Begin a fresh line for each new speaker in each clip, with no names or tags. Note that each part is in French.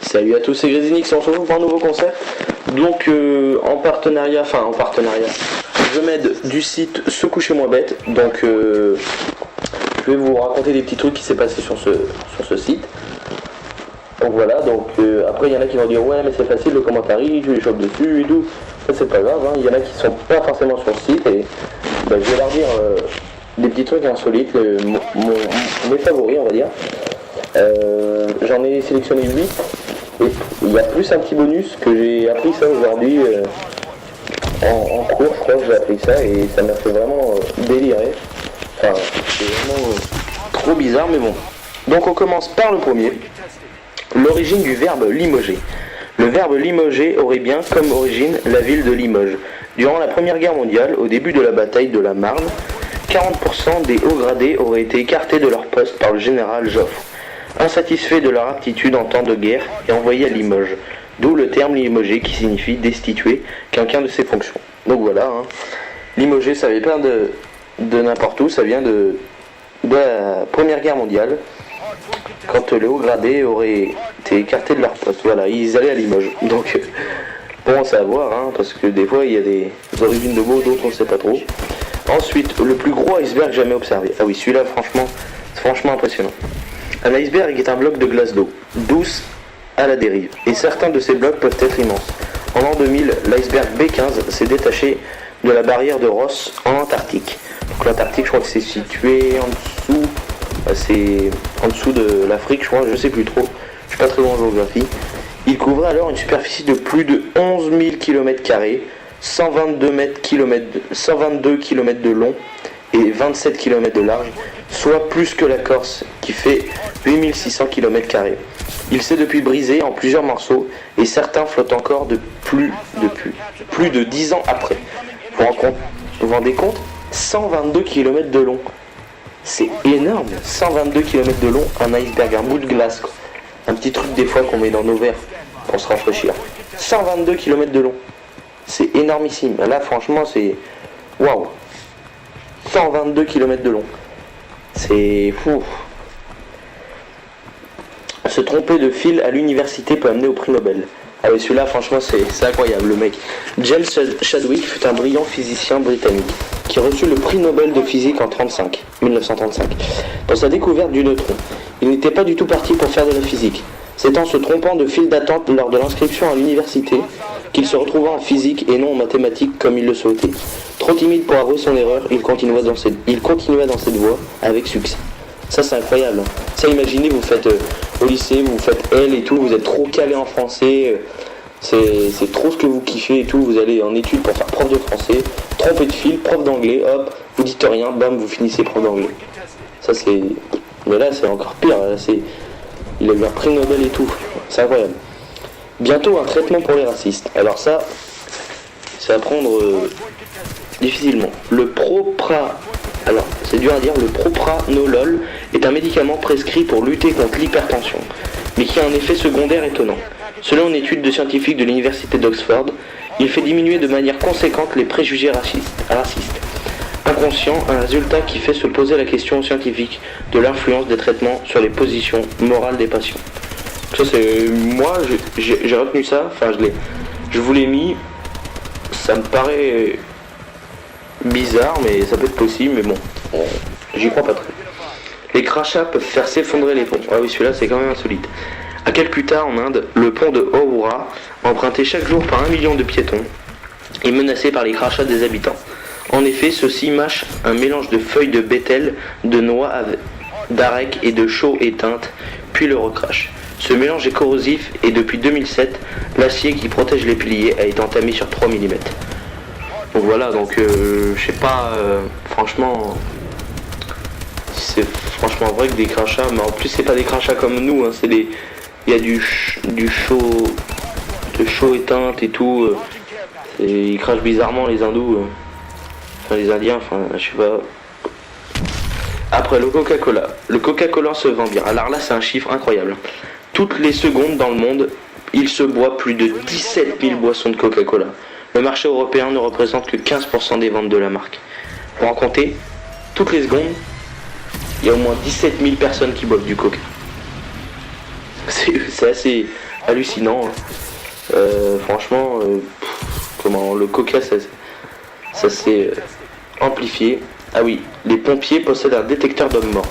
Salut à tous, c'est Grésinix, on se retrouve pour un nouveau concept. Donc en partenariat, je m'aide du site Se coucher moins bête. Donc je vais vous raconter des petits trucs qui s'est passé sur ce site. Donc voilà, après il y en a qui vont dire ouais mais c'est facile le commentaire, je les chope dessus et tout. Ça c'est pas grave, il y en a qui sont pas forcément sur le site et je vais leur dire des petits trucs insolites, mes favoris on va dire. J'en ai sélectionné 8 et il y a plus un petit bonus que j'ai appris ça aujourd'hui en cours, je crois que j'ai appris ça et ça m'a fait vraiment délirer. Enfin, c'est vraiment trop bizarre mais bon. Donc on commence par le premier, l'origine du verbe limoger. Le verbe limoger aurait bien comme origine la ville de Limoges. Durant la Première Guerre mondiale, au début de la bataille de la Marne, 40% des hauts gradés auraient été écartés de leur poste par le général Joffre, insatisfait de leur aptitude en temps de guerre et envoyé à Limoges, d'où le terme limogé qui signifie destituer quelqu'un de ses fonctions. Donc voilà, limogé ça vient pas de n'importe où, ça vient de la Première Guerre mondiale, quand les hauts gradés auraient été écartés de leur poste. Voilà, ils allaient à Limoges. Donc bon, c'est à voir, parce que des fois il y a des origines de mots, d'autres on ne sait pas trop. Ensuite, le plus gros iceberg jamais observé. Ah oui, celui-là franchement, c'est franchement impressionnant. Un iceberg est un bloc de glace d'eau, douce à la dérive, et certains de ces blocs peuvent être immenses. En l'an 2000, l'iceberg B15 s'est détaché de la barrière de Ross en Antarctique. Donc l'Antarctique, je crois que c'est situé en dessous, c'est en dessous de l'Afrique, je crois, je sais plus trop, je suis pas très bon en géographie. Il couvrait alors une superficie de plus de 11 000 km², 122 km de long et 27 km de large, soit plus que la Corse qui fait 8600 km². Il s'est depuis brisé en plusieurs morceaux et certains flottent encore plus de 10 ans après. Vous vous rendez compte? 122 km de long. C'est énorme, 122 km de long, un iceberg, un bout de glace, quoi. Un petit truc des fois qu'on met dans nos verres pour se rafraîchir. 122 km de long. C'est énormissime. Là franchement c'est... Waouh. 122 km de long. C'est fou. Se tromper de fil à l'université peut amener au prix Nobel. Ah oui, celui-là franchement c'est incroyable le mec. James Chadwick fut un brillant physicien britannique qui reçut le prix Nobel de physique en 1935. Dans sa découverte du neutron, il n'était pas du tout parti pour faire de la physique. C'est en se trompant de file d'attente lors de l'inscription à l'université qu'il se retrouva en physique et non en mathématiques comme il le souhaitait. Trop timide pour avouer son erreur, il continua dans cette voie avec succès. Ça c'est incroyable. Ça imaginez, vous faites au lycée, vous faites L et tout, vous êtes trop calé en français, c'est trop ce que vous kiffez et tout, vous allez en études pour faire prof de français, trompé de fil, prof d'anglais, hop, vous dites rien, bam, vous finissez prof d'anglais. Ça c'est... Mais là c'est encore pire, là, il a eu un prix Nobel et tout, c'est incroyable. Bientôt un traitement pour les racistes. Alors ça, c'est à prendre difficilement. Alors c'est dur à dire, le propranolol est un médicament prescrit pour lutter contre l'hypertension, mais qui a un effet secondaire étonnant. Selon une étude de scientifiques de l'université d'Oxford, il fait diminuer de manière conséquente les préjugés racistes. Inconscient, un résultat qui fait se poser la question aux scientifiques de l'influence des traitements sur les positions morales des patients. Ça c'est... Moi j'ai retenu ça, je vous l'ai mis, ça me paraît bizarre mais ça peut être possible, mais bon, j'y crois pas trop. Les crachats peuvent faire s'effondrer les ponts. Ah oui, celui-là c'est quand même insolite. À Calcutta en Inde, le pont de Howrah, emprunté chaque jour par 1 million de piétons, est menacé par les crachats des habitants. En effet, ceux-ci mâchent un mélange de feuilles de bétel, de noix d'arec et de chaux éteintes, puis le recrachent. Ce mélange est corrosif et depuis 2007, l'acier qui protège les piliers a été entamé sur 3 mm. Donc voilà, je sais pas, franchement, c'est franchement vrai que des crachats, mais en plus c'est pas des crachats comme nous, c'est des... Il y a de chaux éteintes et tout, ils crachent bizarrement les hindous, les indiens, je sais pas. Après le Coca-Cola. Le Coca-Cola se vend bien. Alors là, c'est un chiffre incroyable. Toutes les secondes dans le monde, il se boit plus de 17 000 boissons de Coca-Cola. Le marché européen ne représente que 15% des ventes de la marque. Pour en compter, toutes les secondes, il y a au moins 17 000 personnes qui boivent du Coca. C'est assez hallucinant. Hein. Franchement, comment le Coca, ça s'est amplifié. Ah oui, les pompiers possèdent un détecteur d'hommes morts.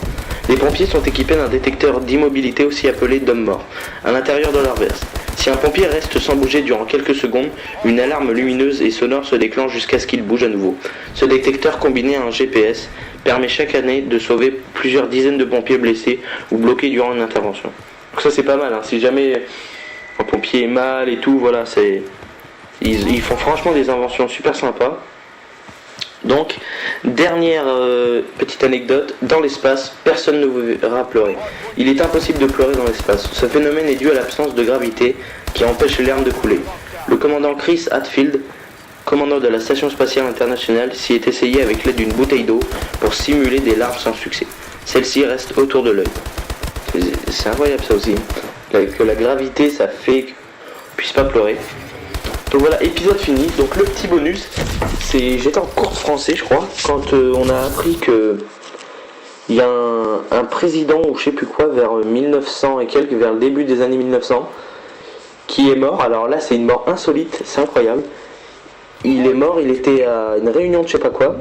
Les pompiers sont équipés d'un détecteur d'immobilité aussi appelé d'hommes morts, à l'intérieur de leur veste. Si un pompier reste sans bouger durant quelques secondes, une alarme lumineuse et sonore se déclenche jusqu'à ce qu'il bouge à nouveau. Ce détecteur combiné à un GPS permet chaque année de sauver plusieurs dizaines de pompiers blessés ou bloqués durant une intervention. Donc ça c'est pas mal, hein. Si jamais un pompier est mal et tout, voilà, ils font franchement des inventions super sympas. Donc, dernière petite anecdote, dans l'espace, personne ne vous verra pleurer. Il est impossible de pleurer dans l'espace. Ce phénomène est dû à l'absence de gravité qui empêche les larmes de couler. Le commandant Chris Hadfield, commandant de la Station Spatiale Internationale, s'y est essayé avec l'aide d'une bouteille d'eau pour simuler des larmes sans succès. Celle-ci reste autour de l'œil. C'est incroyable ça aussi, que la gravité ça fait qu'on ne puisse pas pleurer. Donc voilà, épisode fini. Donc le petit bonus, c'est j'étais en cours de français je crois, quand on a appris que il y a un président ou je sais plus quoi vers 1900 et quelques, vers le début des années 1900, qui est mort. Alors là c'est une mort insolite, c'est incroyable. Il est mort, il était à une réunion de je sais pas quoi,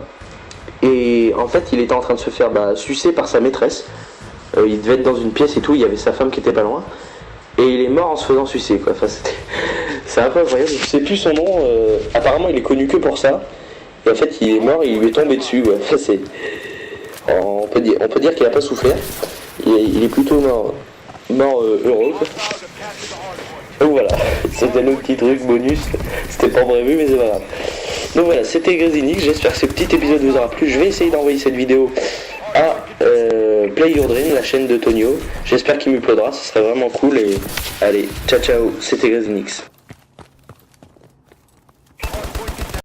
et en fait il était en train de se faire sucer par sa maîtresse. Il devait être dans une pièce et tout, il y avait sa femme qui était pas loin, et il est mort en se faisant sucer quoi. Enfin c'est un peu incroyable, je sais plus son nom, apparemment il est connu que pour ça, et en fait il est mort et il lui est tombé dessus, ouais. Enfin, on peut dire qu'il a pas souffert, il est plutôt mort heureux quoi. Donc voilà, c'était nos petits trucs bonus, c'était pas prévu mais c'est pas grave. Donc voilà, c'était Grésinix, j'espère que ce petit épisode vous aura plu. Je vais essayer d'envoyer cette vidéo à Play Your Dream, la chaîne de Tonio. J'espère qu'il me plaudra, ce serait vraiment cool. Et allez, ciao ciao, c'était Grésinix.